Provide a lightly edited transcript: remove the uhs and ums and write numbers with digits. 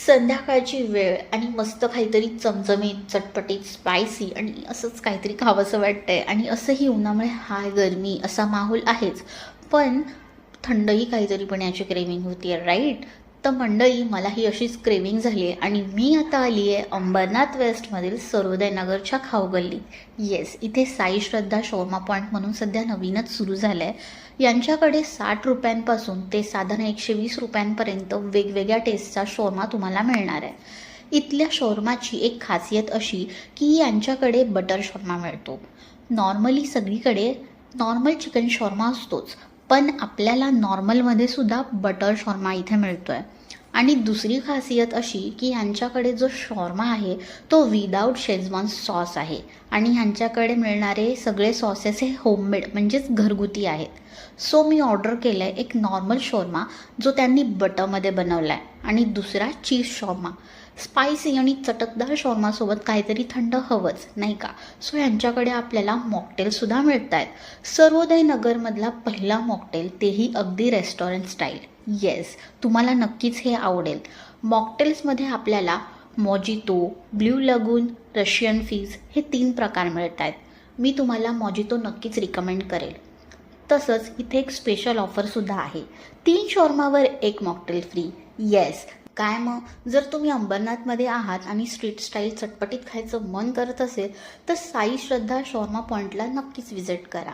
संध्याकाळची वेळ आणि मस्त काहीतरी चमचमीत, चटपटीत, स्पायसी आणि असंच काहीतरी खावंसं वाटतंय आणि असंही उन्हामुळे हाय गरमी असा माहोल आहेच. पण थंडही काहीतरी पिण्याची क्रेविंग होतीये, राईट? तर मंडळी, मलाही अशीच क्रेविंग झाली आहे आणि मी आता आली आहे अंबरनाथ वेस्टमधील सर्वोदय नगरच्या खाऊगल्लीत. येस, इथे साई श्रद्धा शॉर्मा पॉईंट म्हणून सध्या नवीनच सुरू झालं आहे. यांच्याकडे 60 रुपयांपासून ते साधारण 120 रुपयांपर्यंत वेगवेगळ्या टेस्टचा शॉर्मा तुम्हाला मिळणार आहे. इथल्या शॉर्माची एक खासियत अशी की यांच्याकडे बटर शॉर्मा मिळतो. नॉर्मली सगळीकडे नॉर्मल चिकन शॉर्मा असतोच, पण आपल्याला नॉर्मलमध्ये सुद्धा बटर शॉर्मा इथे मिळतो आहे. आणि दुसरी खासियत अशी की यांच्याकडे जो शॉर्मा आहे तो विदाऊट शेजवान सॉस आहे आणि ह्यांच्याकडे मिळणारे सगळे सॉसेस हे होममेड म्हणजेच घरगुती आहेत. सो मी ऑर्डर केलं आहे एक नॉर्मल शॉर्मा जो त्यांनी बटरमध्ये बनवला आहे आणि दुसरा चीज शॉर्मा. स्पायसी आणि चटकदार शॉर्मासोबत काहीतरी थंड हवंच, नाही का? सो यांच्याकडे आपल्याला मॉकटेलसुद्धा मिळत आहेत. सर्वोदय नगरमधला पहिला मॉकटेल, तेही अगदी रेस्टॉरंट स्टाईल. येस, तुम्हाला नक्कीच हे आवडेल. मॉकटेल्समध्ये आपल्याला मॉजितो, ब्ल्यू लगून, रशियन फिज हे 3 प्रकार मिळत आहेत. मी तुम्हाला मॉजितो नक्कीच रिकमेंड करेल. तसंच इथे एक स्पेशल ऑफरसुद्धा आहे, 3 शॉर्मावर 1 मॉकटेल फ्री. येस, काय मग, जर तुम्ही अंबरनाथमध्ये आहात आणि स्ट्रीट स्टाईल चटपटीत खायचं मन करत असेल तर साई श्रद्धा शॉर्मा पॉईंटला नक्कीच विजिट करा.